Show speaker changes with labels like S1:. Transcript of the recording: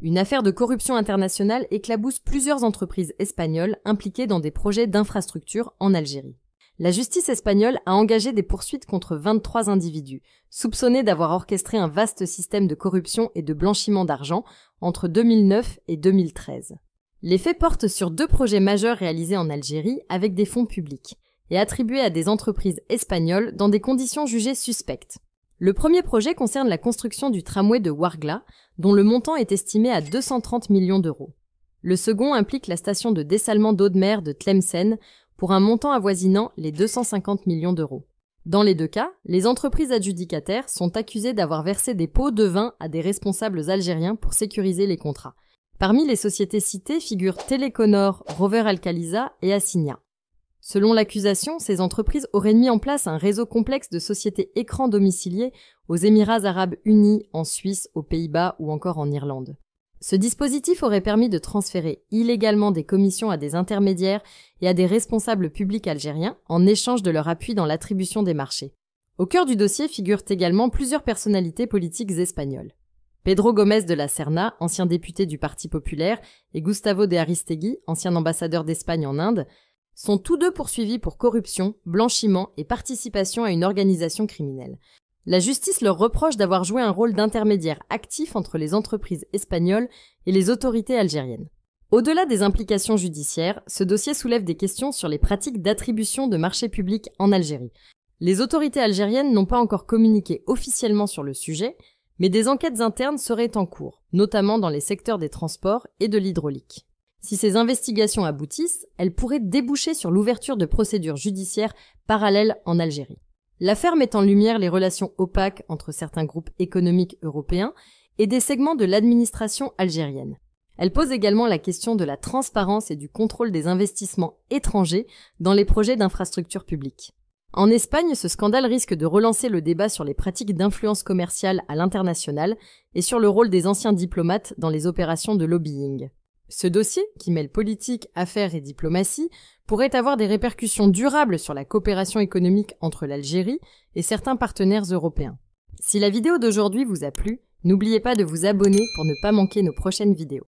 S1: Une affaire de corruption internationale éclabousse plusieurs entreprises espagnoles impliquées dans des projets d'infrastructure en Algérie. La justice espagnole a engagé des poursuites contre 23 individus, soupçonnés d'avoir orchestré un vaste système de corruption et de blanchiment d'argent entre 2009 et 2013. Les faits portent sur 2 projets majeurs réalisés en Algérie avec des fonds publics et attribués à des entreprises espagnoles dans des conditions jugées suspectes. Le premier projet concerne la construction du tramway de Ouargla, dont le montant est estimé à 230 millions d'euros. Le second implique la station de dessalement d'eau de mer de Tlemcen pour un montant avoisinant les 250 millions d'euros. Dans les 2 cas, les entreprises adjudicataires sont accusées d'avoir versé des pots de vin à des responsables algériens pour sécuriser les contrats. Parmi les sociétés citées figurent Teleconor, Rover Alcaliza et Assigna. Selon l'accusation, ces entreprises auraient mis en place un réseau complexe de sociétés écrans domiciliées aux Émirats arabes unis, en Suisse, aux Pays-Bas ou encore en Irlande. Ce dispositif aurait permis de transférer illégalement des commissions à des intermédiaires et à des responsables publics algériens en échange de leur appui dans l'attribution des marchés. Au cœur du dossier figurent également plusieurs personnalités politiques espagnoles. Pedro Gómez de la Serna, ancien député du Parti populaire, et Gustavo de Aristegui, ancien ambassadeur d'Espagne en Inde, sont tous 2 poursuivis pour corruption, blanchiment et participation à une organisation criminelle. La justice leur reproche d'avoir joué un rôle d'intermédiaire actif entre les entreprises espagnoles et les autorités algériennes. Au-delà des implications judiciaires, ce dossier soulève des questions sur les pratiques d'attribution de marchés publics en Algérie. Les autorités algériennes n'ont pas encore communiqué officiellement sur le sujet, mais des enquêtes internes seraient en cours, notamment dans les secteurs des transports et de l'hydraulique. Si ces investigations aboutissent, elles pourraient déboucher sur l'ouverture de procédures judiciaires parallèles en Algérie. L'affaire met en lumière les relations opaques entre certains groupes économiques européens et des segments de l'administration algérienne. Elle pose également la question de la transparence et du contrôle des investissements étrangers dans les projets d'infrastructures publiques. En Espagne, ce scandale risque de relancer le débat sur les pratiques d'influence commerciale à l'international et sur le rôle des anciens diplomates dans les opérations de lobbying. Ce dossier, qui mêle politique, affaires et diplomatie, pourrait avoir des répercussions durables sur la coopération économique entre l'Algérie et certains partenaires européens. Si la vidéo d'aujourd'hui vous a plu, n'oubliez pas de vous abonner pour ne pas manquer nos prochaines vidéos.